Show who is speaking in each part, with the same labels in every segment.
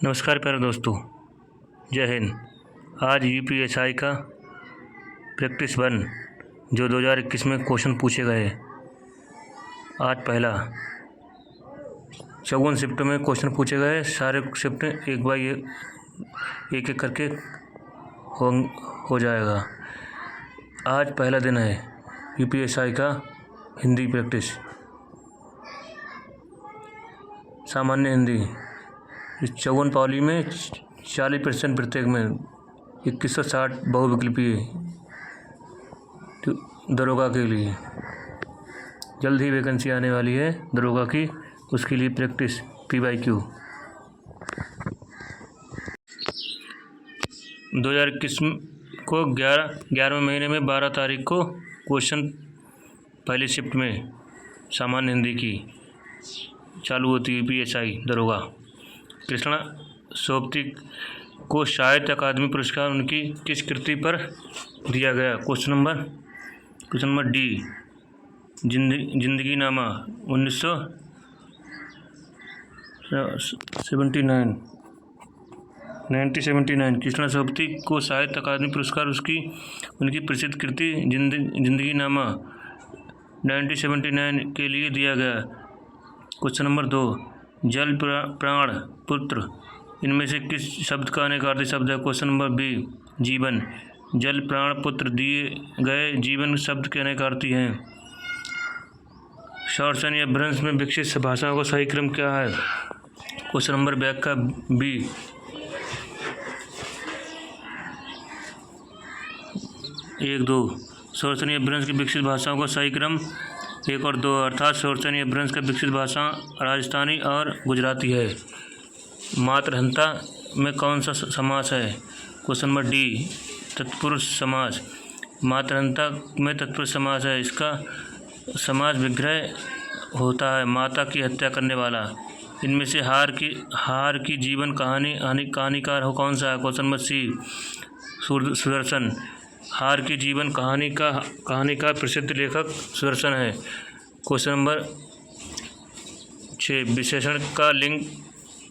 Speaker 1: नमस्कार प्यारे दोस्तों, जय हिंद। आज यूपीएसआई का प्रैक्टिस 1 जो 2021 में क्वेश्चन पूछे गए, आज पहला 54 शिफ्ट में क्वेश्चन पूछे गए। सारे शिफ्ट एक बाई एक करके हो जाएगा। आज पहला दिन है यूपीएसआई का हिंदी प्रैक्टिस। सामान्य हिंदी 54 पाली में 40% प्रत्येक में 2160 बहुविकल्पीय दरोगा के लिए। जल्द ही वैकेंसी आने वाली है दरोगा की, उसके लिए प्रैक्टिस PYQ। 2021 को 11वें महीने में 12 तारीख को क्वेश्चन पहली शिफ्ट में सामान्य हिंदी की चालू होती है यूपीएसआई दरोगा। कृष्णा सोबती को साहित्य अकादमी पुरस्कार उनकी किस कृति पर दिया गया? क्वेश्चन नंबर डी, जिंदगी नामा 1979। कृष्णा सोबती को साहित्य अकादमी पुरस्कार उनकी प्रसिद्ध कृति जिंदगी नामा 1979 के लिए दिया गया। क्वेश्चन नंबर 2, जल प्राण पुत्र इनमें से किस शब्द का अनेकार्थी शब्द है? क्वेश्चन नंबर बी, जीवन। जल प्राण पुत्र दिए गए जीवन शब्द के अनेकार्थी हैं। शॉर्टसन या भ्रंश में विकसित भाषाओं का सही क्रम क्या है? क्वेश्चन नंबर व्याख्या बी, 1, 2। शॉर्टसन या भ्रंश की विकसित भाषाओं का सही क्रम 1 और 2, अर्थात शॉर्टसन या भ्रंश का विकसित भाषा राजस्थानी और गुजराती है। मातृहंता में कौन सा समास है? क्वेश्चन नंबर डी, तत्पुरुष समास। मातृहंता में तत्पुरुष समास है। इसका समास विग्रह होता है, माता की हत्या करने वाला। इनमें से हार की जीवन कहानीकार हो कौन सा है? Question number C, Sudarshan. हार की जीवन कहानी का प्रसिद्ध लेखक सुदर्शन है। क्वेश्चन नंबर 6, विशेषण का लिंग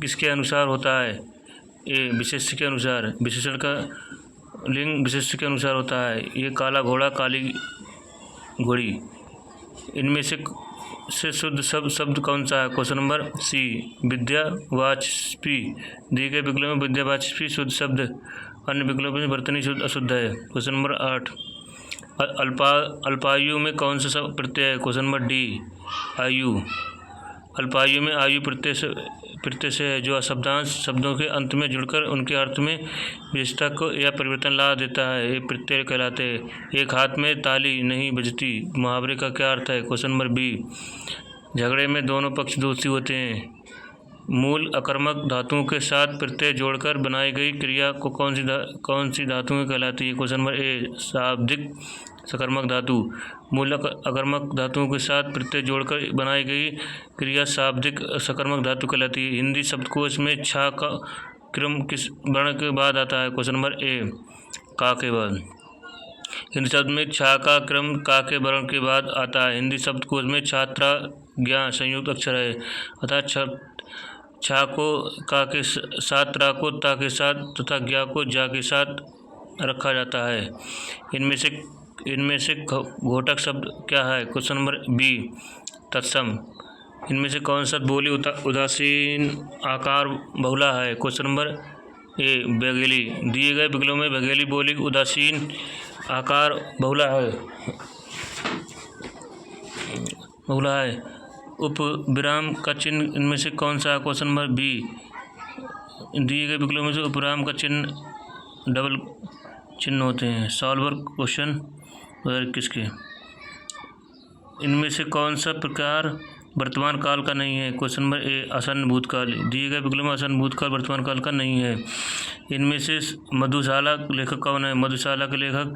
Speaker 1: किसके अनुसार होता है? ए, विशेष्य के अनुसार। विशेषण का लिंग विशेष्य के अनुसार होता है। ये काला घोड़ा, काली घोड़ी। इनमें से शुद्ध शब्द कौन सा है? क्वेश्चन नंबर सी, विद्यावाचस्पी। दिए गए विकल्पों में विद्यावाचस्पी शुद्ध शब्द, अन्य विकल्पों में वर्तनी शुद्ध अशुद्ध है। क्वेश्चन नंबर 8, अल्पायु में कौन सा प्रत्यय है? क्वेश्चन नंबर डी, आयु। अल्पायु में आयु प्रत्यय से है, जो शब्दांश शब्दों के अंत में जुड़कर उनके अर्थ में विशेषता को या परिवर्तन ला देता है, ये प्रत्यय कहलाते हैं। एक हाथ में ताली नहीं बजती मुहावरे का क्या अर्थ है? क्वेश्चन नंबर बी, झगड़े में दोनों पक्ष दोषी होते हैं। मूल अकर्मक धातुओं के साथ प्रत्यय जोड़कर बनाई गई क्रिया को कौन सी धातुएं कहलाती है? क्वेश्चन नंबर ए, शाब्दिक सकर्मक धातु। मूल अकर्मक धातुओं के साथ प्रत्यय जोड़कर बनाई गई क्रिया शाब्दिक सकर्मक धातु कहलाती है। हिंदी शब्दकोश में छा का क्रम किस वर्ण के बाद आता है? क्वेश्चन नंबर ए, का के बाद। हिंदी शब्द में छा का क्रम का के वर्ण के बाद आता है। हिंदी शब्दकोश में छात्रा ज्ञा संयुक्त अक्षर है, अर्थात छा को का के साथ, रा को ता के साथ तथा ज्ञा को जा के साथ रखा जाता है। इनमें से घोटक शब्द क्या है? क्वेश्चन नंबर बी, तत्सम। इनमें से कौन सा बोली उदासीन आकार बहुला है? क्वेश्चन नंबर ए, बघेली। दिए गए विकल्पों में बघेली बोली उदासीन आकार बहुला है। उप विराम का चिन्ह इनमें से कौन सा है? क्वेश्चन नंबर बी, दिए गए विकल्पों में से उपराम का चिन्ह डबल चिन्ह होते हैं। सॉल्वर क्वेश्चन 2021 के। इनमें से कौन सा प्रकार वर्तमान काल का नहीं है? क्वेश्चन नंबर ए, आसन्न भूतकाल। दिए गए विकल्पों में आसन्न भूतकाल वर्तमान काल का नहीं है। इनमें से मधुशाला लेखक कौन है? मधुशाला के लेखक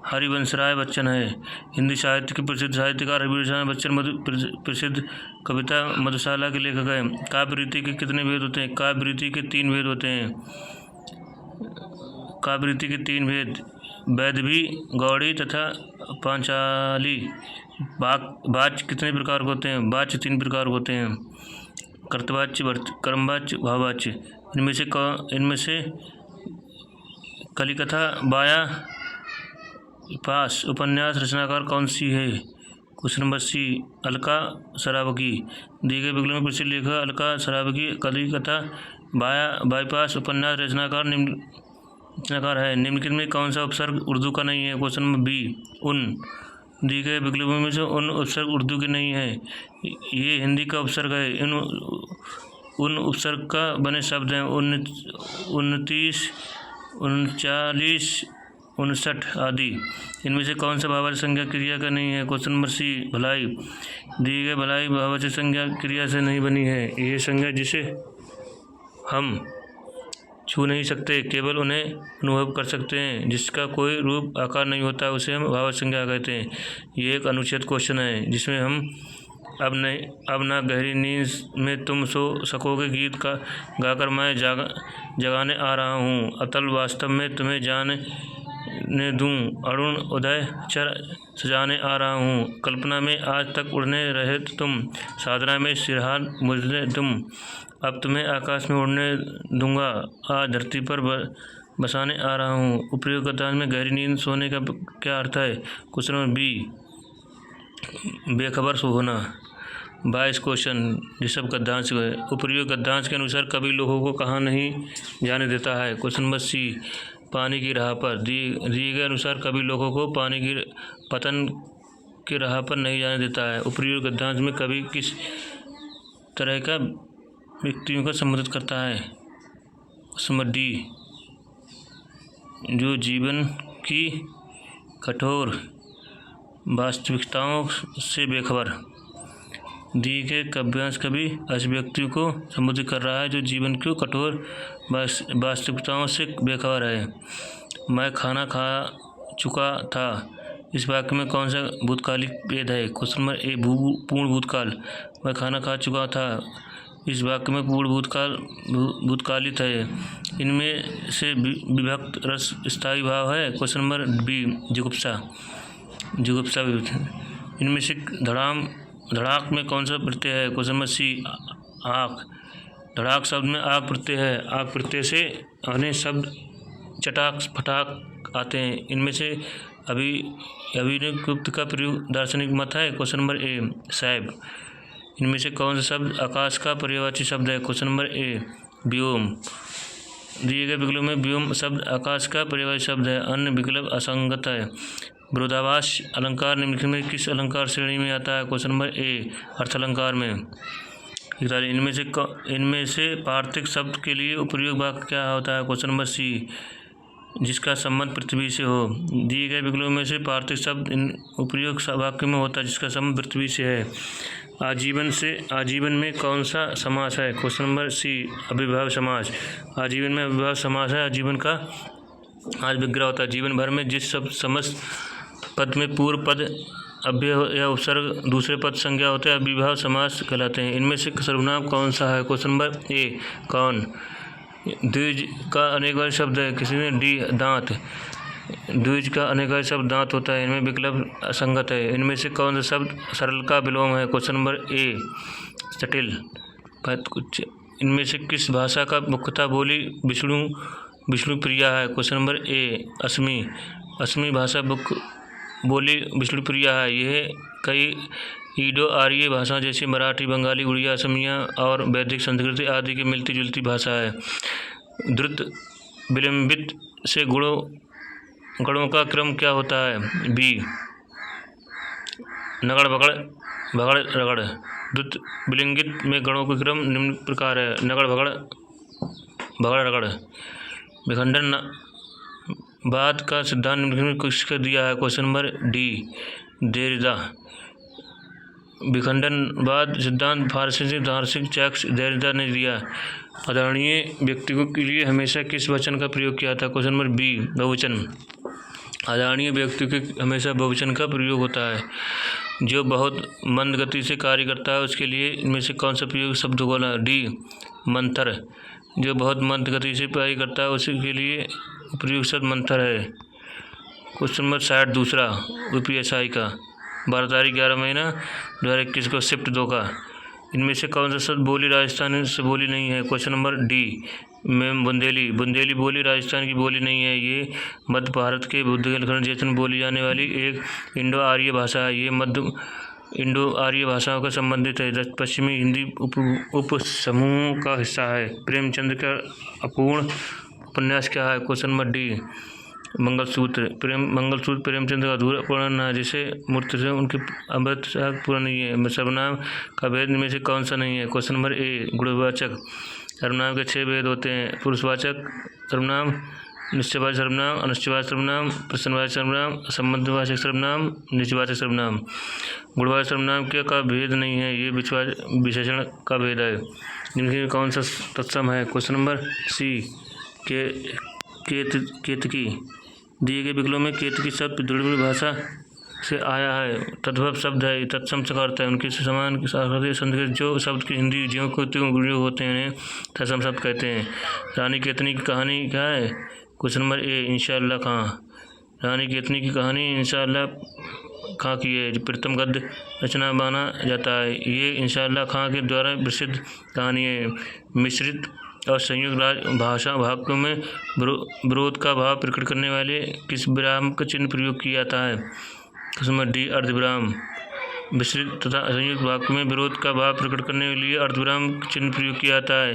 Speaker 1: हरिवंशराय बच्चन है। हिंदी साहित्य के प्रसिद्ध साहित्यकार हरिवंशराय बच्चन प्रसिद्ध कविता मधुशाला के लेखक हैं। काव्य रीति के कितने भेद होते हैं? काव्य रीति के 3 भेद होते हैं। काव्य रीति के 3 भेद, वैदभी, गौड़ी तथा पांचाली। वाच्य कितने प्रकार के होते हैं? वाच्य 3 प्रकार होते हैं। कर्तवाच्य, कर्मवाच्य, भाववाच्य। इनमें से कलिकथा बाया पास उपन्यास रचनाकार कौन सी है? Question number C, Alka Saraogi. दिए गए विकल्प में प्रसिद्ध लेखक अलका सरावगी कलिकथा बाईपास उपन्यास रचनाकार है। निम्नलिखित में कौन सा उपसर्ग उर्दू का नहीं है? क्वेश्चन नंबर बी, उन। दिए गए विकल्पों में से उन उपसर्ग उर्दू के नहीं है, ये हिंदी का उपसर्ग है। उन उपसर्ग का बने शब्द हैं 29, 39, 59 आदि। इनमें से कौन सा भाववाचक संज्ञा क्रिया का नहीं है? क्वेश्चन नंबर सी, भलाई। दिए गए भलाई भाववाचक संज्ञा क्रिया से नहीं बनी है, यह संज्ञा जिसे हम छू नहीं सकते, केवल उन्हें अनुभव कर सकते हैं, जिसका कोई रूप आकार नहीं होता, उसे हम भाववाचक संज्ञा कहते हैं। ये एक अनुच्छेद क्वेश्चन है जिसमें हम अब ना गहरी नींद में तुम सो सकोगे गीत का गाकर मैं जगाने आ रहा हूँ, अतल वास्तव में तुम्हें जाने दूँ, अरुण उदय चर सजाने आ रहा हूँ, कल्पना में आज तक उड़ने रहे तुम, साधना में सिरहार मुझे तुम, अब तुम्हें आकाश में उड़ने दूंगा, आज धरती पर बसाने आ रहा हूँ। उपयुक्त गद्यांश में गहरी नींद सोने का क्या अर्थ है? क्वेश्चन नंबर बी, बेखबर होना। 22 क्वेश्चन ऋषभ गद्यांश है। उपयुक्त गद्यांश के अनुसार कवि लोगों को कहाँ नहीं जाने देता है? क्वेश्चन नंबर सी, पानी की राह पर। दिए गए अनुसार कवि लोगों को पानी की पतन की राह पर नहीं जाने देता है। उपयुक्त गद्यांश में कवि किस तरह का व्यक्तियों को संबोधित करता है? क्वेश्चन नंबर डी, जो जीवन की कठोर वास्तविकताओं से बेखबर। दिए गए काव्यांश कवि ऐसे व्यक्तियों को संबोधित कर रहा है जो जीवन की कठोर वास्तविकताओं से बेखबर है। मैं खाना खा चुका था, इस वाक्य में कौन सा भूतकालिक भेद है? क्वेश्चन नंबर ए, पूर्ण भूतकाल। मैं खाना खा चुका था, इस वाक्य में पूर्ण भूतकालित है। इनमें से विभक्त रस स्थायी भाव है। क्वेश्चन नंबर बी, जुगुप्सा। इनमें से धड़ाक में कौन सा प्रत्यय है? क्वेश्चन नंबर सी, आँख। धड़ाक शब्द में आग प्रत्यय है, आग प्रत्यय से अन्य शब्द चटाक फटाक आते हैं। इनमें से अभिनवगुप्त का प्रयोग दार्शनिक मत है। क्वेश्चन नंबर ए, शैव। इनमें से कौन सा शब्द आकाश का पर्यायवाची शब्द है? क्वेश्चन नंबर ए, व्योम। दिए गए विकल्प में व्योम शब्द आकाश का पर्यायवाची शब्द है, अन्य विकल्प असंगत है। विरोधाभास अलंकार निम्नलिखित में किस अलंकार श्रेणी में आता है? क्वेश्चन नंबर ए, अर्थ अलंकार में। इनमें से पार्थिक शब्द के लिए उपयुक्त वाक्य क्या होता है? क्वेश्चन नंबर सी, जिसका संबंध पृथ्वी से हो। दिए गए विकल्पों में से पार्थिक शब्द उपयुक्त वाक्य में होता है जिसका संबंध पृथ्वी से है। आजीवन में कौन सा समास है? क्वेश्चन नंबर सी, अविभाव समास। आजीवन में अविभाव समास है। आजीवन का आज विग्रह होता है। जीवन भर में जिस सब समस्त पद में पूर्व पद अव्यय या उपसर्ग दूसरे पद संज्ञा होते हैं अविभाव समास कहलाते हैं। इनमें से सर्वनाम कौन सा है? क्वेश्चन नंबर ए, कौन। द्विज का अनेकवचन शब्द है, किसी में डी, दांत। द्विज का अनेकवचन शब्द दांत होता है, इनमें विकल्प असंगत है। इनमें से कौन सा शब्द सरल का विलोम है? क्वेश्चन नंबर ए, जटिल। इनमें से किस भाषा का मुख्यतः बोली विष्णु प्रिया है? क्वेश्चन नंबर ए, असमी भाषा बोली विष्णु प्रिया है। यह कई ईडो आर्य भाषाओं जैसे मराठी, बंगाली, उड़िया, असमिया और वैदिक संस्कृत आदि की मिलती जुलती भाषा है। द्रुत विलंबित से गणों का क्रम क्या होता है? बी, नगड़ बगड़ भगड़ रगड़। द्रुत विलिंगित में गणों का क्रम निम्न प्रकार है, नगड़ भगड़ भगड़ रगड़। विखंडन बाद का सिद्धांत निम्नलिखित में किसका दिया है? Question number D, Derrida. विखंडनवाद सिद्धांत फारसी दार्शनिक जैक्स देरिदा ने दिया। आदरणीय व्यक्तियों के लिए हमेशा किस वचन का प्रयोग किया था? क्वेश्चन नंबर बी, बहुवचन। आदरणीय व्यक्ति के हमेशा बहुवचन का प्रयोग होता है। जो बहुत मंद गति से कार्य करता है उसके लिए इनमें से कौन सा प्रयोग शब्द बोला? डी, मंथर। जो बहुत मंद गति से कार्य करता है उसके लिए प्रयोग शब्द मंथर है। क्वेश्चन नंबर 60 दूसरा UPSI का 12 तारीख 11 महीना 2021 को शिफ्ट 2 का। इनमें से कौन सा शब्द बोली राजस्थान से बोली नहीं है? क्वेश्चन नंबर डी में बुंदेली। बुंदेली बोली राजस्थान की बोली नहीं है। ये मध्य भारत के बुंदेलखंड क्षेत्र में बोली जाने वाली एक इंडो आर्य भाषा है। ये मध्य इंडो आर्य भाषाओं का संबंधित है। पश्चिमी हिंदी उप समूह का हिस्सा है। प्रेमचंद का अपूर्ण उपन्यास क्या है? Question number D mangalsutra. Mangalsutra Premchand का अधूरा उपन्यास है जिसे मूर्ति से उनके अमृत पूरा नहीं है। सर्वनाम का भेद में से कौन सा नहीं है? क्वेश्चन नंबर ए गुणवाचक। सर्वनाम के 6 भेद होते हैं। पुरुषवाचक सर्वनाम, निश्चयवाचक सर्वनाम, अनिश्चयवाचक सर्वनाम, प्रश्नवाचक सर्वनाम, संबंधवाचक सर्वनाम, निजवाचक सर्वनाम। गुणवाचक सर्वनाम का भेद नहीं है, ये विशेषण का भेद है। निम्नलिखित कौन सा तत्सम है? क्वेश्चन नंबर सी केतकी। दिए गए विकल्पों में केतकी शब्द द्रविड़ भाषा से आया है। तद्भव शब्द है, तत्सम का अर्थ है उनके समान संस्कृत जो शब्द की हिंदी ज्यों को त्यों होते हैं उन्हें तत्सम शब्द कहते हैं। रानी केतनी की कहानी क्या है? क्वेश्चन नंबर ए इंशाअल्लाह खां। रानी केतनी की कहानी इंशाअल्लाह खां की है, जो प्रथम गद्य रचना माना जाता है। ये इंशाअल्लाह खां के द्वारा प्रसिद्ध कहानी है। मिश्रित और संयुक्त भाषा वाक्यों में विरोध का भाव प्रकट करने वाले किस विराम का चिन्ह प्रयोग किया जाता है? क्वेश्चन डी अर्धविराम। मिश्रित तथा संयुक्त वाक्य में विरोध का भाव प्रकट करने के लिए अर्धविराम चिन्ह प्रयोग किया जाता है।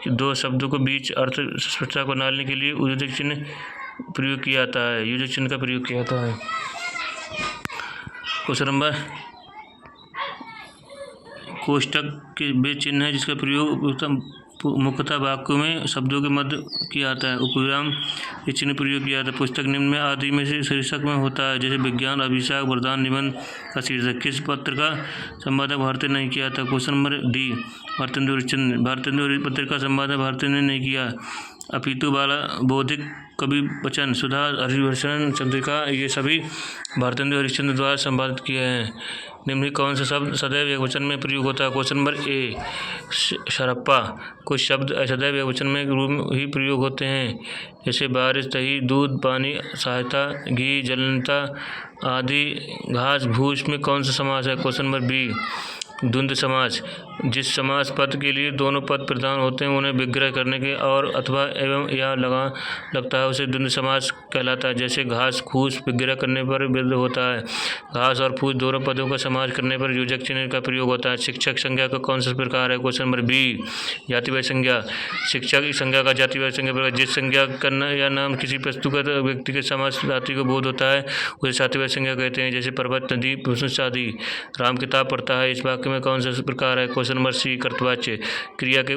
Speaker 1: कि दो शब्दों के बीच अर्थ स्पष्टता को डालने के लिए योजक चिन्ह प्रयोग किया जाता है। योजक चिन्ह का प्रयोग किया जाता है। क्वेश्चन नंबर कोष्टक के वे चिन्ह है जिसका प्रयोग मुख्यतः वाक्यों में शब्दों के मध्य किया जाता है। उपविराम ये चिन्ह प्रयोग किया जाता है। पुस्तक निम्न में आदि में से शीर्षक में होता है, जैसे विज्ञान, अभिषेक, वरदान, निबंध का शीर्षक। किस पत्र का संपादक भारतीय नहीं किया था? Question number D Bharatendu Harishchandra. Bharatendu पत्र का संपादक भारतीय ने नहीं किया, अपितु बाला बौद्धिक कवि वचन, सुधा, हरिभूषण, चंद्रिका ये सभी भारतेंदु हरिश्चंद्र द्वारा संपादित किए हैं। निम्नलिखित कौन सा शब्द सदैव एक वचन में प्रयोग होता है? क्वेश्चन नंबर ए शरप्पा। कुछ शब्द सदैव एक वचन में रूप में ही प्रयोग होते हैं, जैसे बारिश, दही, दूध, पानी, सहायता, घी, जलनता आदि। घास, भूस में कौन सा समास है? क्वेश्चन नंबर बी द्वंद्व समास। जिस समास पद के लिए दोनों पद प्रधान होते हैं उन्हें विग्रह करने के और अथवा एवं या लगता है उसे द्वंद्व समास कहलाता है। जैसे घास, फूस विग्रह करने पर विग्रह होता है। घास और फूस दोनों पदों का समास करने पर योजक चिन्ह का प्रयोग होता है। शिक्षक संज्ञा का कौन सा प्रकार है? क्वेश्चन नंबर बी जातिवाचक संज्ञा। शिक्षक की संज्ञा का जातिवाचक संज्ञा प्रकार। जिस संज्ञा करना या नाम किसी वस्तुगत व्यक्ति के समास जाति को बोध होता है उसे जातिवाचक संज्ञा कहते हैं, जैसे पर्वत, नदी, पुरुष आदि। राम किताब पढ़ता है इस वाक्य में कौन सा प्रकार है? क्वेश्चन नंबर सी कर्तवाच्य। क्रिया के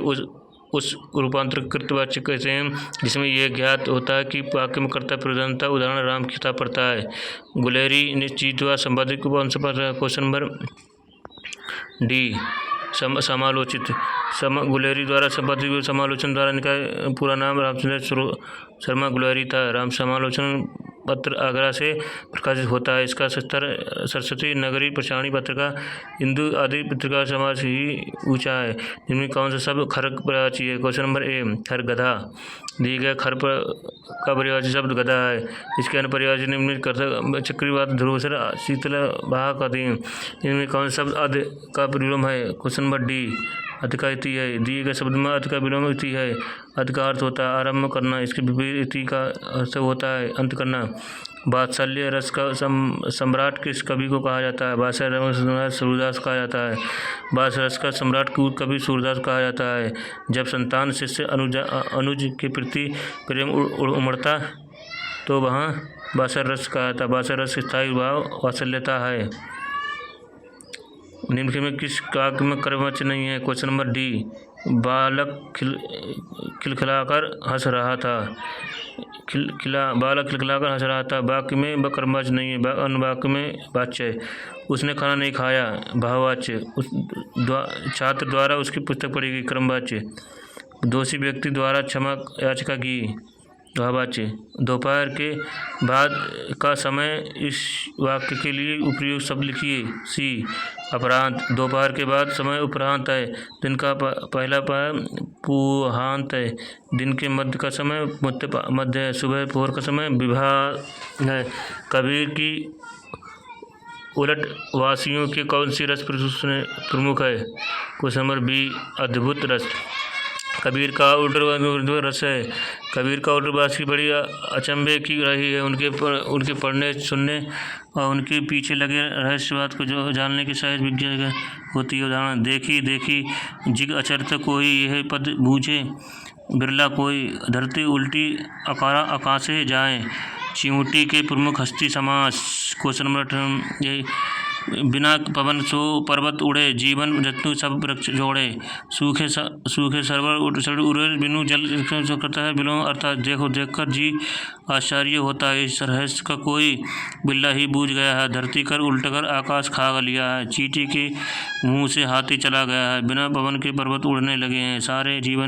Speaker 1: उस रूपांतर कृतवाच्य कहते हैं जिसमें यह ज्ञात होता है कि वाक्य में कर्ता प्रधानता। उदाहरण राम की किताब पढ़ता है। गुलेरी निश्चित हुआ संपादित को कौन सा पढ़ रहा है? क्वेश्चन नंबर डी समालोचित। गुलेरी द्वारा संपादित समालोचन द्वारा इनका पूरा नाम रामचंद्र शर्मा गुलेरी था। राम समालोचन पत्र आगरा से प्रकाशित होता है। इसका स्तर सरस्वती नगरी प्रचारणी पत्रिका, हिंदू आदि पत्रिका समाज ही ऊंचा है। जिनमें कौन सा शब्द खर पर्यायवाची है? क्वेश्चन नंबर ए खर गधा। दिए गए खर का पर्यायवाची शब्द गधा है। इसके अन्य पर्यायवाची निम्नलिखित चक्रवात, ध्रुवसर, शीतल वाहक आदि। इनमें कौन सा शब्द अध का विलोम है? क्वेश्चन नंबर डी अध का इति है। दिए गए शब्द में अध का विलोम इति है। अध का अर्थ होता है आरंभ करना, इसके विपरीत इति का अर्थ होता है अंत करना। वात्सल्य रस का सम्राट किस कवि को कहा जाता है? वात्सल्य रस सम्राट सूरदास कहा जाता है। वात्सल्य रस का सम्राट कवि सूरदास कहा जाता है। जब संतान शिष्य अनुज के प्रति प्रेम उमड़ता तो वहाँ वात्सल्य रस कहा जाता है। वात्सल्य रस स्थायी भाव वात्सल्यता है। निम्नलिखित में किस काव्य में कर्मवाच्य नहीं है? क्वेश्चन नंबर डी बालक खिलखिलाकर हंस रहा था। बालक खिलखिलाकर हंस रहा था वाक्य में कर्मवाच्य नहीं है, अन्य वाक्य में वाच्य है। उसने खाना नहीं खाया भाववाच्य। छात्र द्वारा उसकी पुस्तक पढ़ी गई क्रमवाच्य। दोषी व्यक्ति द्वारा क्षमा याचिका की भाववाच्य। दोपहर के बाद का समय इस वाक्य के लिए उपयुक्त शब्द लिखिए। सी अपरांत। दोपहर के बाद समय उपरांत है। दिन का पहला पहर पूहांत है। दिन के मध्य का समय मध्य है। सुबह पोहर का समय विवाह है। कबीर की उलटवासियों के कौन सी रस प्रमुख है? क्वेश्चन नंबर बी अद्भुत रस। कबीर का उर्दू रस है। कबीर का उर्दूवास की बड़ी अचंभे की रही है। उनके पढ़ने सुनने और उनके पीछे लगे रहस्यवाद को जो जानने की सहज विज्ञान होती है। उदाहरण देखी जिग अचरत कोई यह पद बूझे, बिरला कोई धरती उल्टी अकारा आकाशे जाए, चिमटी के प्रमुख हस्ती समास। क्वेश्चन नंबर ये बिना पवन सो पर्वत उड़े, जीवन जतु सब वृक्ष जोड़े, सूखे सरवर उड़े बिनु जल करता है बिलों। अर्थात देखकर जी आश्चर्य होता है, इस रहस्य का कोई बिल्ला ही बूझ गया है। धरती कर उल्टकर आकाश खा लिया है, चींटी के मुंह से हाथी चला गया है, बिना पवन के पर्वत उड़ने लगे हैं, सारे जीव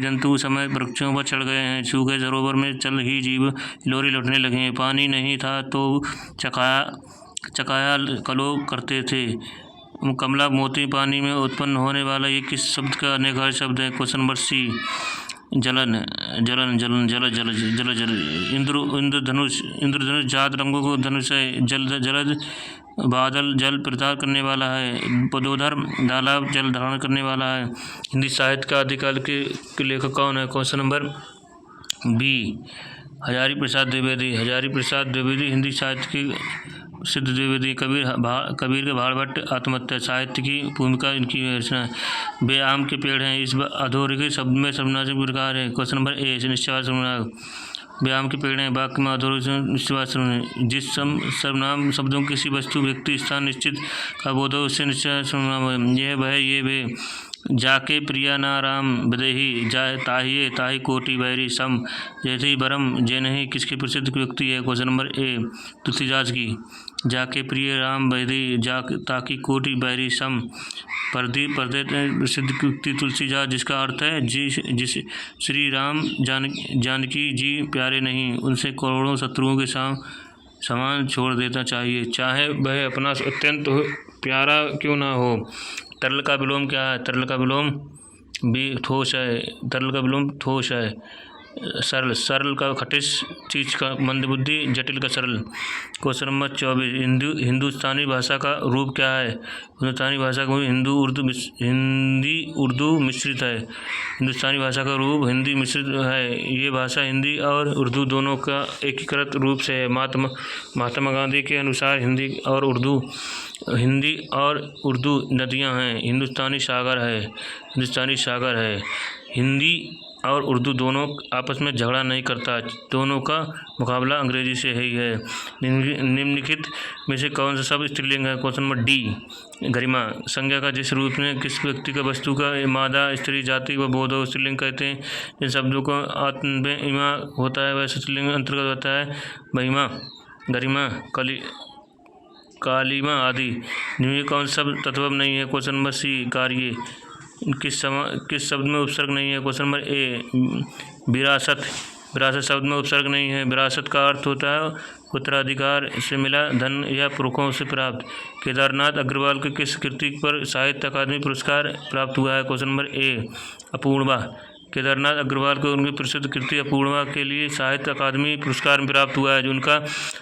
Speaker 1: जंतु समय वृक्षों पर चढ़ गए हैं, सूखे सरोवर में चल ही जीव लोरी लौटने लगे हैं, पानी नहीं था तो चकाया कलो करते थे। कमला मोती पानी में उत्पन्न होने वाला ये किस शब्द का अनेक शब्द है? क्वेश्चन नंबर सी जलन जल। इंद्रधनुष जात रंगों को धनुष है। जलद बादल जल प्रदान करने वाला है। पदोधर तालाब जल धारण करने वाला है। हिंदी साहित्य का आदिकाल के लेखक कौन है? Question number B Hazari Prasad Dwivedi. Hazari Prasad Dwivedi Hindi साहित्य की सिद्ध द्विवेदी। कबीर के भाड़भट्ट आत्महत्या साहित्य की भूमिका इनकी रचना है। बे आम के पेड़ हैं। इस अधोरेखित शब्द में सर्वनामक प्रकार है। क्वेश्चन नंबर ए निश्चयवाद सर्वनाम। बे आम के पेड़ हैं वाक्य में अधोरेखित निश्चयवाद सर्वनाम। जिस सर्वनाम शब्दों किसी वस्तु व्यक्ति स्थान निश्चित का बोध हो उससे निश्चयवाद सर्वनाम है। यह वह ये वे जाके प्रिया ना राम बदेही जाए ताही कोटि बैरी सम जैसे बरम जय नहीं किसकी प्रसिद्ध व्यक्ति है? क्वेश्चन नंबर ए तुलसीदास की। जाके प्रिय राम बदेही जा ताकि कोटि बैरी सम पर्दे प्रसिद्ध व्यक्ति तुलसीदास, जिसका अर्थ है जिस श्री राम जानकी जी प्यारे नहीं उनसे करोड़ों शत्रुओं के समान छोड़ देना चाहिए, चाहे वह अपना अत्यंत प्यारा क्यों ना हो। तरल का विलोम क्या है? तरल का विलोम भी ठोस है। तरल का विलोम ठोस है। सरल का खटिश चीज का मंदबुद्धि, जटिल का सरल। क्वेश्चन नंबर 24 हिंदुस्तानी भाषा का रूप क्या है? हिंदुस्तानी भाषा का हिंदी उर्दू मिश्रित है। हिंदुस्तानी भाषा का रूप हिंदी मिश्रित है। ये भाषा हिंदी और उर्दू दोनों का एकीकृत रूप से है। महात्मा गांधी के अनुसार हिंदी और उर्दू नदियां हैं। हिंदुस्तानी सागर है। हिंदी और उर्दू दोनों आपस में झगड़ा नहीं करता, दोनों का मुकाबला अंग्रेजी से ही है। निम्नलिखित में से कौन सा शब्द स्त्रीलिंग है? क्वेश्चन नंबर डी गरिमा। संज्ञा का जिस रूप में किस व्यक्ति का वस्तु का मादा स्त्री जाति व बोधो स्त्रीलिंग कहते हैं। जिन शब्दों को आत्मइमा होता है वह स्त्रीलिंग अंतर्गत होता है। महिमा, गरिमा, कालिमा आदि। निम्न कौन शब्द तत्व नहीं है? क्वेश्चन नंबर सी कार्य। किस शब्द में उपसर्ग नहीं है? क्वेश्चन नंबर ए विरासत शब्द में उपसर्ग नहीं है। विरासत का अर्थ होता है उत्तराधिकार से मिला धन या पुरखों से प्राप्त। केदारनाथ अग्रवाल के किस कृति पर साहित्य अकादमी पुरस्कार प्राप्त हुआ है? Question number A Apurva. Kedarnath Agrawal को उनकी प्रसिद्ध कृति अपूर्वा के लिए साहित्य अकादमी पुरस्कार प्राप्त हुआ है, जो उनका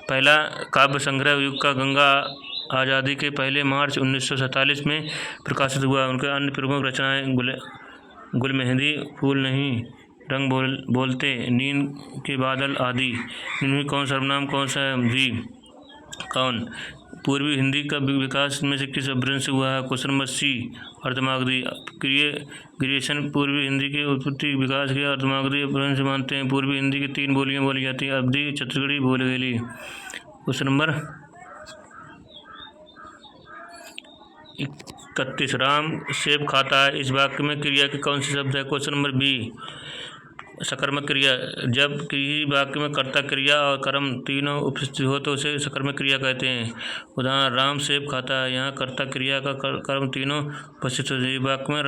Speaker 1: पहला काव्य संग्रह युग का गंगा आज़ादी के पहले मार्च 1947 में प्रकाशित हुआ। उनके अन्य प्रमुख रचनाएं गुल मेहंदी, फूल नहीं, रंग बोलते, नींद के बादल आदि। इनमें कौन सर्वनाम कौन सा है? जी कौन। पूर्वी हिंदी का विकास में से किस अपभ्रंश से हुआ है? Question number C Ardhamagadhi. Creation पूर्वी हिंदी के उत्पत्ति विकास के अर्धमागधी अपभ्रंश मानते हैं। पूर्वी हिंदी की 3 बोलियां बोली जाती हैं, अवधी, छत्तीसगढ़ी, बोलगेली। क्वेश्चन नंबर 31 राम सेब खाता है, इस वाक्य में क्रिया के कौन से शब्द है? क्वेश्चन नंबर बी सकर्मक क्रिया। जब किसी वाक्य में कर्ता, क्रिया और कर्म तीनों उपस्थित हो तो उसे सकर्मक क्रिया कहते हैं। उदाहरण राम सेब खाता है, यहाँ कर्ता, क्रिया का कर्म तीनों उपस्थित होते हैं। वाक्य में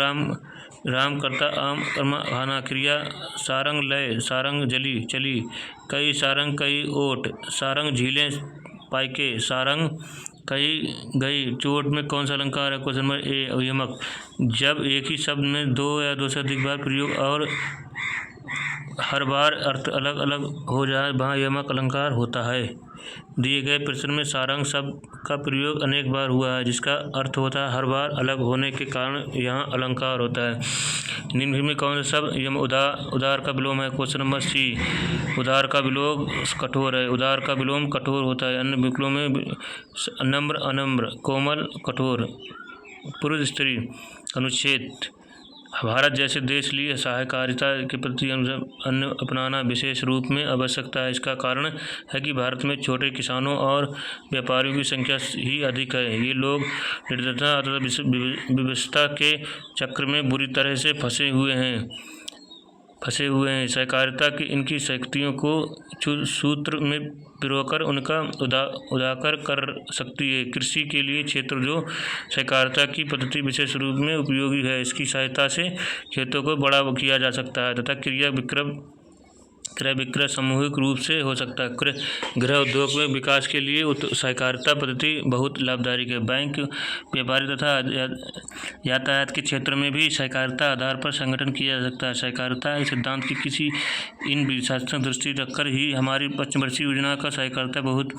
Speaker 1: राम कर्ता, आम कर्म खाना, क्रिया सारंग लय, सारंग जली चली, कई सारंग कई ओट, सारंग झीलें पाइके, सारंग कही गई। चोट में कौन सा अलंकार है? क्वेश्चन नंबर ए यमक। जब एक ही शब्द में 2 या 2 से अधिक बार प्रयोग और हर बार अर्थ अलग अलग हो जाए वहाँ यमक अलंकार होता है। दिए गए प्रश्न में सारंग शब्द का प्रयोग अनेक बार हुआ है, जिसका अर्थ होता है हर बार अलग होने के कारण यहाँ अलंकार होता है। निम्न में कौन सा शब्द यम उदार का विलोम है? Question number C. उदार का विलोम कठोर है। उदार का विलोम कठोर होता है। अन्य विलोम में नम्र, अनम्र, कोमल, कठोर, पुरुष, स्त्री। अनुच्छेद। भारत जैसे देश लिए सहकारिता के प्रति अन्य अपनाना विशेष रूप में आवश्यकता है। इसका कारण है कि भारत में छोटे किसानों और व्यापारियों की संख्या ही अधिक है। ये लोग निर्धनता अथवा विवशता के चक्र में बुरी तरह से फंसे हुए हैं। सहकारिता की इनकी शक्तियों को सूत्र में पिरोकर उनका उदाकर कर सकती है। कृषि के लिए क्षेत्र जो सहकारिता की पद्धति विशेष रूप में उपयोगी है। इसकी सहायता से खेतों को बड़ा किया जा सकता है तथा क्रय विक्रय सामूहिक रूप से हो सकता है। गृह उद्योग में विकास के लिए सहकारिता पद्धति बहुत लाभदायक है। बैंक, व्यापारी तथा यातायात के क्षेत्र में भी सहकारिता आधार पर संगठन किया जा सकता है। सहकारिता सिद्धांत की किसी इन विचारात्मक दृष्टि रखकर ही हमारी पंचवर्षीय योजना का सहकारिता बहुत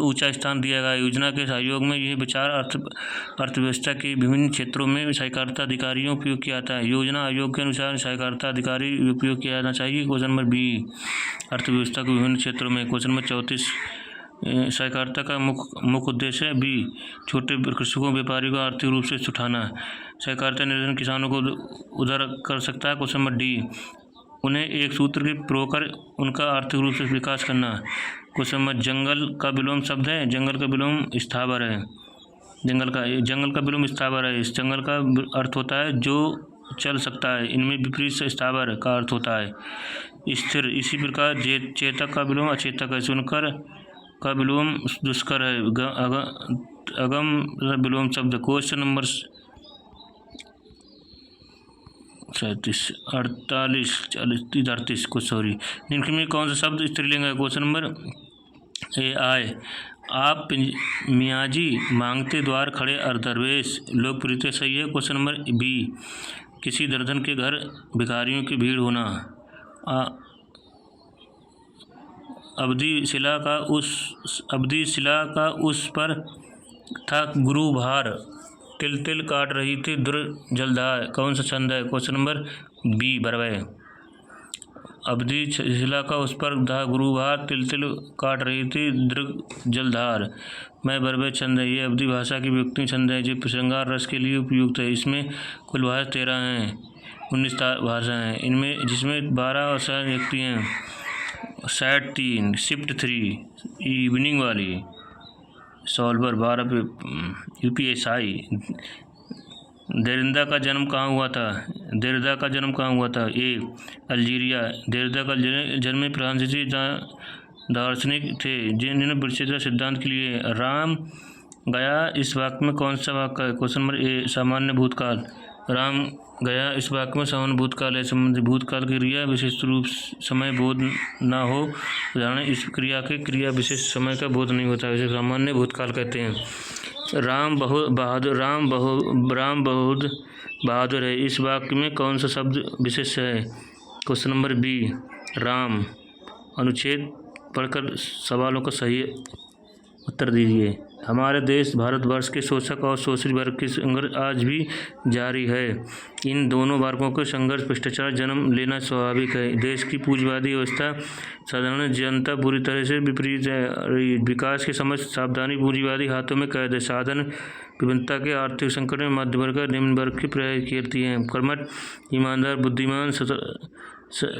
Speaker 1: ऊंचा स्थान दिया गया। योजना के सहयोग में यह विचार अर्थव्यवस्था के विभिन्न क्षेत्रों में सहकारिता अधिकारियों उपयोग किया जाता है। योजना आयोग के अनुसार सहकारिता अधिकारी उपयोग किया जाना चाहिए। Question number B. अर्थव्यवस्था के विभिन्न क्षेत्रों में। Question number 34। सहकारिता का मुख्य उद्देश्य है बी। छोटे कृषकों, व्यापारियों को आर्थिक रूप से उठाना। सहकारिता निर्धन किसानों को उदार कर सकता है। Question number D. उन्हें एक सूत्र के पिरोकर उनका आर्थिक रूप से विकास करना। क्वेश्चन नंबर जंगल का विलोम शब्द है। जंगल का विलोम स्थावर है। जंगल का विलोम स्थावर है। इस जंगल का अर्थ होता है जो चल सकता है। इनमें विपरीत से स्थावर का अर्थ होता है स्थिर। इसी प्रकार चेतक का विलोम अचेतक है। सुनकर का विलोम दुष्कर है। अगम विलोम शब्द। क्वेश्चन नंबर 38 को सॉरी। निम्न में कौन सा शब्द स्त्रीलिंग है? क्वेश्चन नंबर ए आए। आप मियाजी मांगते द्वार खड़े दरवेश। लोकप्रियता सही है। Question number B. किसी दर्जन के घर भिखारियों की भीड़ होना। अवधि शिला का उस पर था गुरुभार। तिल तिल काट रही थी दुर जलधार। कौन सा छंद है? क्वेश्चन नंबर बी बरवे। अवधि शिला का उस पर था गुरुभार, तिल तिल काट रही थी दृग जलधार। मैं बरवे छंद है। ये अवधि भाषा की वियुक्ति छंद है जो श्रृंगार रस के लिए उपयुक्त है। इसमें कुल भाषा 13 हैं। 19 भाषा हैं इनमें, जिसमें 12 और 7 व्यक्ति हैं। सेट 3, शिफ्ट 3, इवनिंग वाली, सॉल्वर 12 पे UPSI। देरिंदा का जन्म कहाँ हुआ था? ए अल्जीरिया। देरिंदा का जन्म फ्रांसीसी दार्शनिक थे जिन्होंने विशिष्टता सिद्धांत के लिए। राम गया इस वाक्य में कौन सा वाक्य है? क्वेश्चन नंबर ए सामान्य भूतकाल। राम गया इस वाक्य में सामान्य भूतकाल है। संबंधित भूतकाल की क्रिया विशिष्ट रूप समय बोध न हो। उदाहरण, इस क्रिया के क्रिया विशिष्ट समय का बोध नहीं होता, इसे सामान्य भूतकाल कहते हैं। राम बहुत बहादुर है इस वाक्य में कौन सा शब्द विशेष है? Question number B Ram. अनुच्छेद पढ़कर सवालों का सही उत्तर दीजिए। हमारे देश भारतवर्ष के शोषक और शोषित वर्ग की संघर्ष आज भी जारी है। इन दोनों वर्गों के संघर्ष भ्रष्टाचार जन्म लेना स्वाभाविक है। देश की पूंजीवादी व्यवस्था साधारण जनता बुरी तरह से विपरीत है। विकास की समझ सावधानी पूंजीवादी हाथों में कैद है। साधन विभिन्नता के आर्थिक संकट में मध्य वर्ग निम्न वर्ग की प्रयास करती है। कर्मठ, ईमानदार, बुद्धिमान,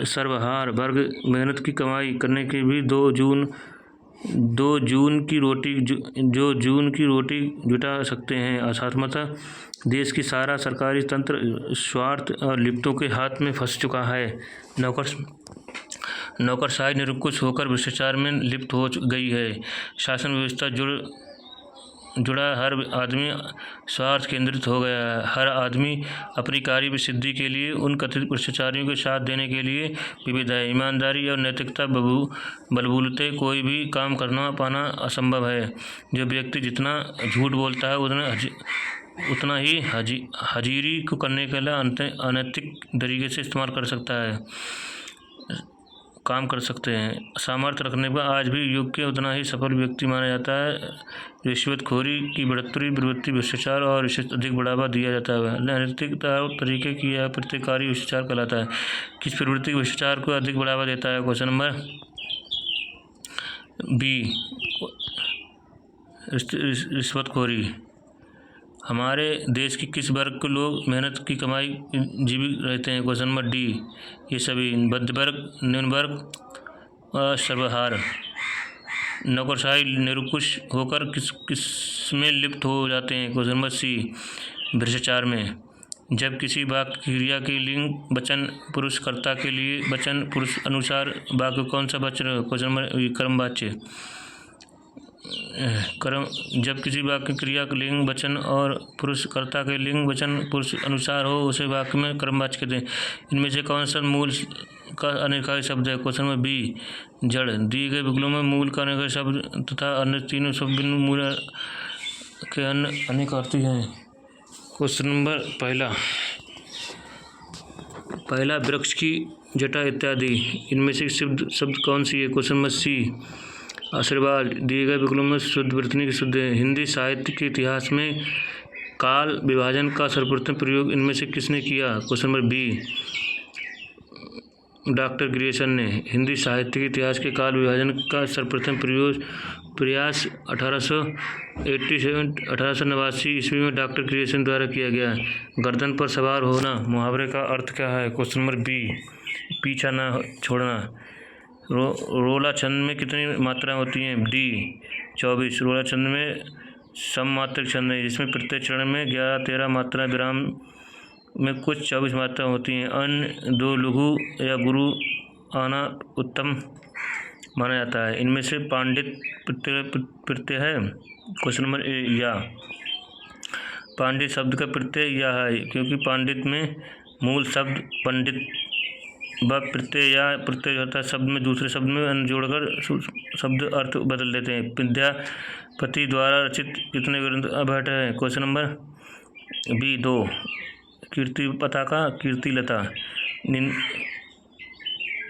Speaker 1: सर्वहार वर्ग मेहनत की कमाई करने के भी दो जून की रोटी जुटा सकते हैं। असामता देश की सारा सरकारी तंत्र स्वार्थ और लिप्तों के हाथ में फंस चुका है। नौकरशाही निरंकुश होकर भ्रष्टाचार में लिप्त हो गई है। शासन व्यवस्था जुड़ा हर आदमी स्वार्थ केंद्रित हो गया है। हर आदमी अपनी कार्य सिद्धि के लिए उन कथित भ्रष्टाचारियों के साथ देने के लिए विविध है। ईमानदारी और नैतिकता बलबूते कोई भी काम करना पाना असंभव है। जो व्यक्ति जितना झूठ बोलता है उतना ही हाजिरी को करने के लिए अनैतिक तरीके से इस्तेमाल कर सकता है। काम कर सकते हैं। सामर्थ्य रखने पर आज भी युग के उतना ही सफल व्यक्ति माना जाता है। रिश्वतखोरी की बढ़ती प्रवृत्ति भ्रष्टाचार और रिश्वत अधिक बढ़ावा दिया जाता है। अनैतिक तरीके की यह प्रतिकारी भ्रष्टाचार कहलाता है। किस प्रवृत्ति भ्रष्टाचार को अधिक बढ़ावा देता है? क्वेश्चन नंबर बी, रिश्वतखोरी। हमारे देश के किस वर्ग के लोग मेहनत की कमाई जीवित रहते हैं? क्वेश्चन नंबर डी, ये सभी मध्य वर्ग, निम्न वर्ग और सर्वहारा। नौकरशाही निरंकुश होकर किस में लिप्त हो जाते हैं? क्वेश्चन नंबर सी, भ्रष्टाचार में। जब किसी वाक्य क्रिया के लिंग वचन पुरुष कर्ता के लिए वचन पुरुष अनुसार वाक्य कौन सा वचन? क्वेश्चन नंबर कर्मवाच्य। जब किसी वाक्य क्रिया के लिंग वचन और पुरुष कर्ता के लिंग वचन पुरुष अनुसार हो उसे वाक्य में कर्मवाच्य कहते हैं। इनमें से कौन सा मूल का अनेकार्थी शब्द है? क्वेश्चन नंबर बी, जड़। दिए गए विकल्पों में मूल का अनेकार्थी शब्द तथा अन्य तीनों शब्द मूल के अन्य अनेकार्थी हैं। क्वेश्चन नंबर पहला वृक्ष की जटा इत्यादि। इनमें से शब्द कौन सी है? क्वेश्चन नंबर सी, आशीर्वाद। दिए गए विकल्पों में शुद्ध वर्तनी की शुद्ध है। हिंदी साहित्य के इतिहास में काल विभाजन का सर्वप्रथम प्रयोग इनमें से किसने किया? Question number B, doctor Grierson ने। हिंदी साहित्य के इतिहास के काल विभाजन का सर्वप्रथम प्रयास 1889 ईस्वी में डॉक्टर ग्रियर्सन द्वारा किया गया। गर्दन पर सवार होना मुहावरे का अर्थ क्या है? क्वेश्चन नंबर बी, पीछा न छोड़ना। रोला छंद में कितनी मात्राएं होती हैं? डी, 24। रोला छंद में सममात्रक छंद है जिसमें प्रत्येक चरण में 11-13 मात्राएं, विराम में कुछ 24 मात्राएं होती हैं। अन्य दो लघु या गुरु आना उत्तम माना जाता है। इनमें से पांडित प्रत्यय है? क्वेश्चन नंबर ए, या। पांडित शब्द का प्रत्यय या है क्योंकि पांडित में मूल शब्द पंडित व प्रत्यय या प्रत्यय होता है। शब्द में दूसरे शब्द में जोड़कर शब्द अर्थ बदल देते हैं। विद्यापति द्वारा रचित कितने ग्रंथ अभट है? Question number B, 2। कीर्ति पताका, कीर्ति लता।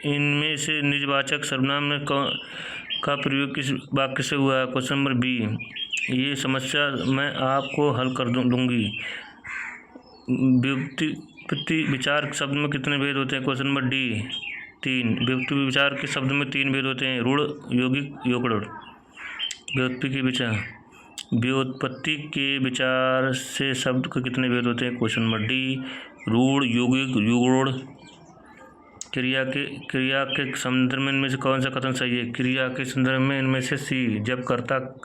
Speaker 1: इनमें से निजवाचक सर्वनाम में का प्रयोग किस वाक्य से हुआ है? क्वेश्चन नंबर बी, ये समस्या मैं आपको हल कर दूंगी। व्युत्पत्ति विचार शब्द में कितने भेद होते हैं? Question number D, 3। व्युत्पत्ति विचार के शब्द में 3 भेद होते हैं, रूढ़, यौगिक, योगरूढ़। व्युत्पत्ति के विचार से शब्द के कितने भेद होते हैं? क्वेश्चन नंबर डी, रूढ़, यौगिक, योगरूढ़। क्रिया के संदर्भ में इनमें से कौन सा कथन सही है? क्रिया के संदर्भ में इनमें से सी, जब कर्ता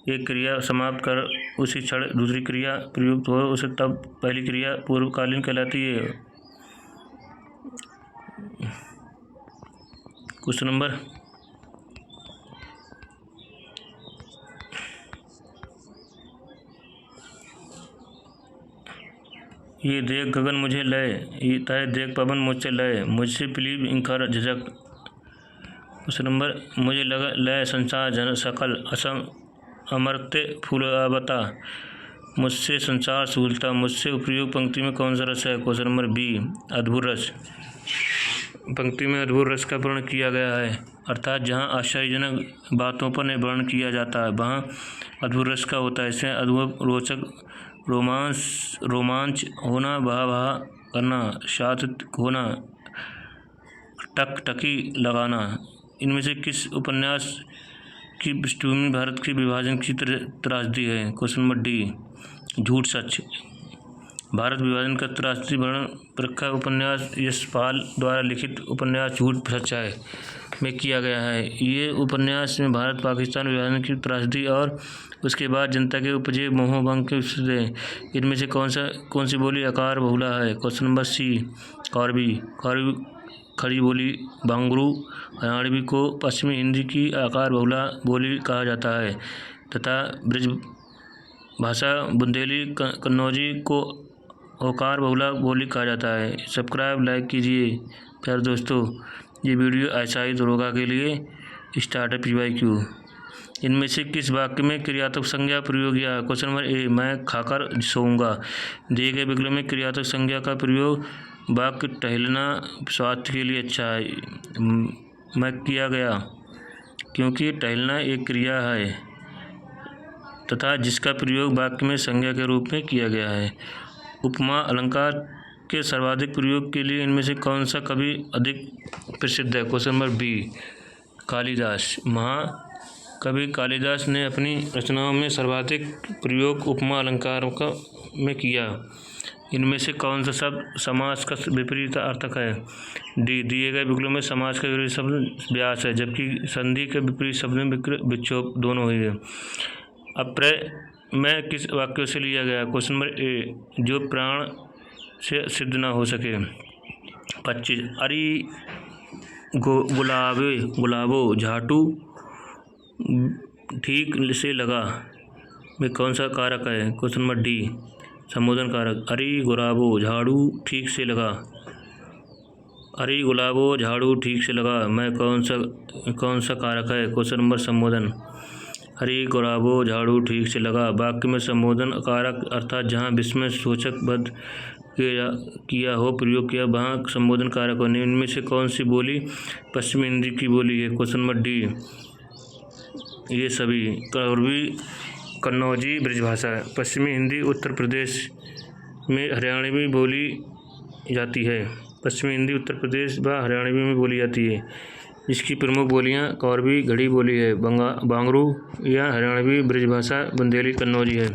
Speaker 1: एक क्रिया समाप्त कर उसी क्षण दूसरी क्रिया प्रयुक्त हो उसे तब पहली क्रिया पूर्वकालीन कहलाती है। क्वेश्चन नंबर ये देख गगन मुझे लय, ये तय देख पवन मुझसे लय, मुझसे पीली इंकार झिझक। क्वेश्चन नंबर मुझे लगा लय संसार जन सकल असम अमर्त्य फूलावता, मुझसे संसार सूलता, मुझसे उपयोग पंक्ति में कौन सा रस है? क्वेश्चन नंबर बी, अद्भुत रस। पंक्ति में अद्भुत रस का वर्णन किया गया है अर्थात जहाँ आश्चर्यजनक बातों पर वर्णन किया जाता है वहाँ अद्भुत रस का होता है। इसमें अद्भुत, रोचक, रोमांच होना, वाह करना, शांत होना, टकटकी लगाना। इनमें से किस उपन्यास की पृष्ठभूमि भारत के विभाजन की त्रासदी है? क्वेश्चन नंबर डी, झूठ सच। भारत विभाजन का त्रासदी वर्णन प्रखर उपन्यास यशपाल द्वारा लिखित उपन्यास झूठ सच है में किया गया है। ये उपन्यास में भारत पाकिस्तान विभाजन की त्रासदी और उसके बाद जनता के उपजे मोहभंग के विषय है। इनमें से कौन सी बोली आकार बहुला है? Question number C, Karbi. खड़ी बोली बांगरू हरियाणवी को पश्चिमी हिंदी की आकार बहुला बोली कहा जाता है तथा ब्रज भाषा बुंदेली कन्नौजी को औकार बहुला बोली कहा जाता है। सब्सक्राइब लाइक कीजिए प्यारे दोस्तों। ये वीडियो ऐसा ही दरोगा के लिए स्टार्टअप PYQ। इनमें से किस वाक्य में क्रियात्मक संज्ञा प्रयोग किया? क्वेश्चन नंबर ए, मैं खाकर सोऊंगा। दिए गए विकल्प में क्रियात्मक संज्ञा का प्रयोग वाक्य टहलना स्वास्थ्य के लिए अच्छा है। में किया गया, क्योंकि टहलना एक क्रिया है तथा जिसका प्रयोग वाक्य में संज्ञा के रूप में किया गया है। उपमा अलंकार के सर्वाधिक प्रयोग के लिए इनमें से कौन सा कवि अधिक प्रसिद्ध है? Question number B, Kalidas. महाकवि कालिदास ने अपनी रचनाओं में सर्वाधिक प्रयोग उपमा अलंकारों का में किया। इनमें से कौन सा शब्द समास का विपरीत अर्थक है? डी, दिए गए विकल्पों में समास का विपरीत शब्द व्यास है, जबकि संधि के विपरीत शब्द में विक्षोभ दोनों ही है। अप्रय में किस वाक्यों से लिया गया? क्वेश्चन नंबर ए, जो प्राण से सिद्ध न हो सके। 25, अरे गुलाबो झाटू ठीक से लगा में कौन सा कारक है? क्वेश्चन नंबर डी, संबोधन कारक। अरे गुलाबो झाड़ू ठीक से लगा, अरे गुलाबो झाड़ू ठीक से लगा में कौन सा कारक है? क्वेश्चन नंबर संबोधन। अरे गुलाबो झाड़ू ठीक से लगा वाक्य में संबोधन कारक अर्थात जहाँ विस्मय सूचक बद्ध किया हो प्रयोग किया वहाँ संबोधन कारक हो। इनमें से कौन सी बोली पश्चिमी हिंदी की बोली है? क्वेश्चन नंबर डी, ये सभी। कौरवी कन्नौजी ब्रजभाषा। पश्चिमी हिंदी उत्तर प्रदेश में हरियाणवी बोली जाती है। पश्चिमी हिंदी उत्तर प्रदेश व हरियाणवी में बोली जाती है। इसकी प्रमुख बोलियां कौरवी घड़ी बोली है, बांगरू या हरियाणवी ब्रजभाषा बुंदेली कन्नौजी है।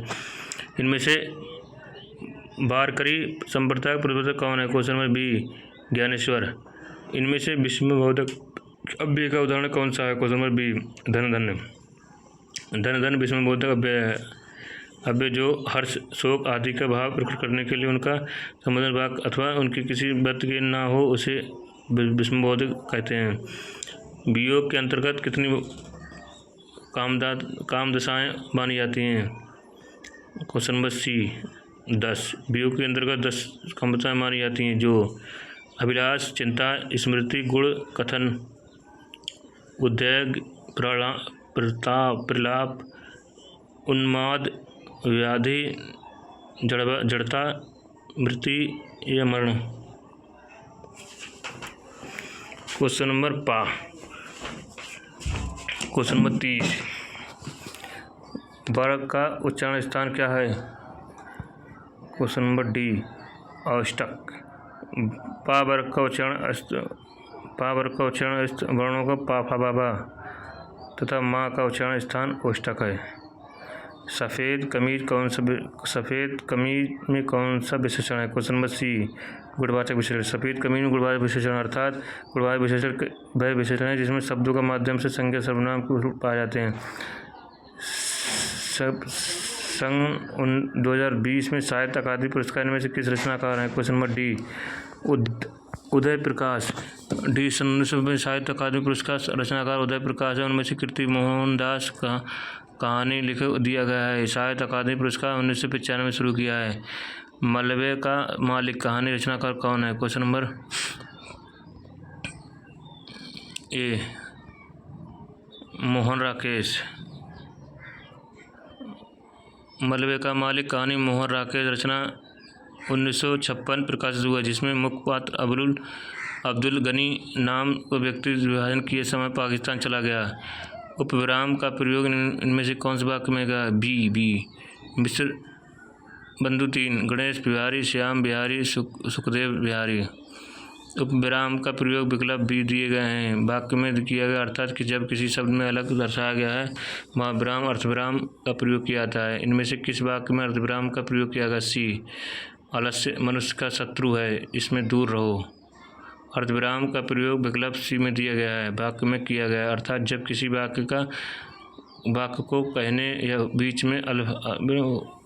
Speaker 1: इनमें से वारकरी संप्रदाय प्रवर्तक कौन है? Question number B, Dnyaneshwar. इनमें से विस्मयबोधक अव्यय का उदाहरण कौन सा है? क्वेश्चन नंबर बी, धन धन विस्मयबोधक अव्यय है। अव्यय जो हर्ष शोक आदि का भाव प्रकट करने के लिए उनका संबोधन वाक्य अथवा उनकी किसी वृत्त के ना हो उसे विस्मयबोधक कहते हैं। वियोग के अंतर्गत कितनी काम दशाएँ मानी जाती हैं? Question number C, 10। वियोग के अंतर्गत 10 काम दशाएँ मानी जाती हैं, जो अभिलाष, चिंता, स्मृति, गुण, कथन, उद्वेग, प्रलाप, उन्माद, व्याधि, जड़ता, मृत्यु या मरण। क्वेश्चन नंबर क्वेश्चन नंबर 30, वर्ग का उच्चारण स्थान क्या है? क्वेश्चन नंबर डी, औष्टक। पा वर्ग का उच्चारण वर्णों का पा फा बा तथा माँ का उच्चारण स्थान औष्टक है। सफ़ेद कमीज में कौन सा विशेषण है? क्वेश्चन नंबर सी, गुणवाचक विशेषण। सफ़ेद कमीज में गुणवाचक विशेषण अर्थात गुणवाचक विशेषण वह विशेषण है जिसमें शब्दों का माध्यम से संज्ञा सर्वनाम के रूप पाए जाते हैं। सन 2020 में साहित्य अकादमी पुरस्कार में से किस रचनाकार हैं? Question number D, Uday Prakash. D, सन 1900 में साहित्य अकादमी पुरस्कार रचनाकार उदय प्रकाश है। उनमें से कीर्ति मोहनदास का कहानी लिख दिया गया है। साहित्य अकादमी पुरस्कार 1995 में शुरू किया है। मलबे का मालिक कहानी रचनाकार कौन है? क्वेश्चन नंबर ए, मोहन राकेश। मलबे का मालिक कहानी मोहन राकेश रचना 1956 प्रकाशित हुआ, जिसमें मुख्य पात्र अब्दुल गनी नाम को व्यक्ति विभाजन किए समय पाकिस्तान चला गया। उपविराम का प्रयोग इनमें से कौन से वाक्य में गया? बी, मिश्र बंधु 3, गणेश बिहारी, श्याम बिहारी, सुखदेव बिहारी। उपविराम का प्रयोग विकल्प बी दिए गए हैं वाक्य में किया गया, अर्थात कि जब किसी शब्द में अलग दर्शाया गया है वहाँ विराम अर्थविराम का प्रयोग किया जाता है। इनमें से किस वाक्य में अर्थविराम का प्रयोग किया गया? सी, आलस्य मनुष्य का शत्रु है, इसमें दूर रहो। अर्धविराम का प्रयोग विकल्प सी में दिया गया है वाक्य में किया गया, अर्थात जब किसी वाक्य को कहने या बीच में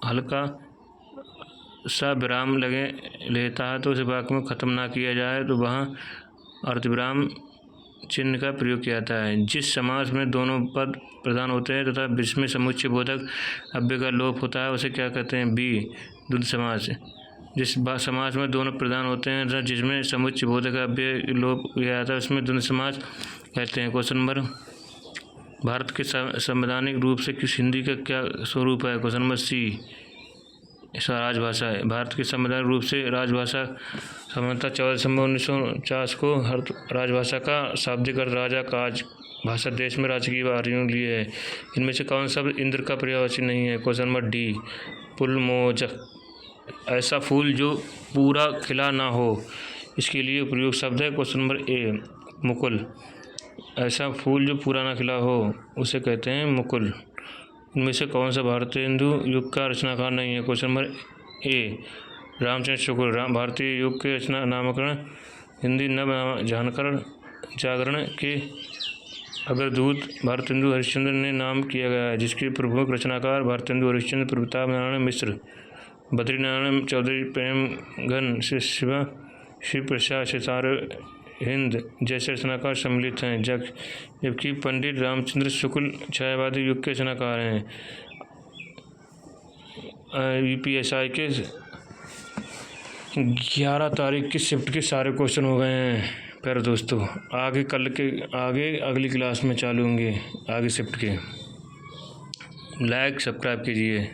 Speaker 1: हल्का सा विराम लेता है तो उसे वाक्य में ख़त्म ना किया जाए तो वहाँ अर्धविराम चिन्ह का प्रयोग किया जाता है। जिस समास में दोनों पद प्रधान होते हैं तथा जिसमें समुच्चय बोधक अव्यय का लोप होता है उसे क्या कहते हैं? बी, द्वंद्व समास। जिस समास में दोनों प्रधान होते हैं तथा जिसमें समुच्चय बोधक अव्यय लोप किया जाता है उसमें द्वंद्व समास कहते हैं। क्वेश्चन नंबर, भारत के संवैधानिक रूप से किस हिंदी का क्या स्वरूप है? क्वेश्चन नंबर सी, राजभाषा है। भारत की संवैधानिक रूप से राजभाषा सामान्यतः 14 दिसंबर 1949 को हर राजभाषा का शाब्दिक अर्थ राजा काज भाषा देश में राजकीय कार्यों के लिए है। इनमें से कौन शब्द इंद्र का पर्यायवाची नहीं है? क्वेश्चन नंबर डी, पुलमोज। ऐसा फूल जो पूरा खिला ना हो, इसके लिए उपयोग शब्द है क्वेश्चन नंबर ए, मुकुल। ऐसा फूल जो पूरा ना खिला हो उसे कहते हैं मुकुल। इनमें से कौन सा भारतीय हिंदू युग का रचनाकार नहीं है? क्वेश्चन नंबर ए, रामचंद्र शुक्ल। भारतीय युग के रचना नामकरण हिंदी नव जागरण के अग्रदूत भारतेंदु हरिश्चंद्र ने नाम किया गया है, जिसके प्रमुख रचनाकार भारतेंदु हरिश्चंद्र, प्रताप नारायण मिश्र, बद्रीनारायण चौधरी, प्रेमघन शिव प्रसाद सितारे हिंद जैसे रचनाकार सम्मिलित हैं, जबकि पंडित रामचंद्र शुक्ल छायावादी युग के रचनाकार हैं। यूपीएसआई के 11 तारीख की शिफ्ट के सारे क्वेश्चन हो गए हैं प्यारे दोस्तों। आगे अगली क्लास में चालू होंगे आगे शिफ्ट के। लाइक सब्सक्राइब कीजिए।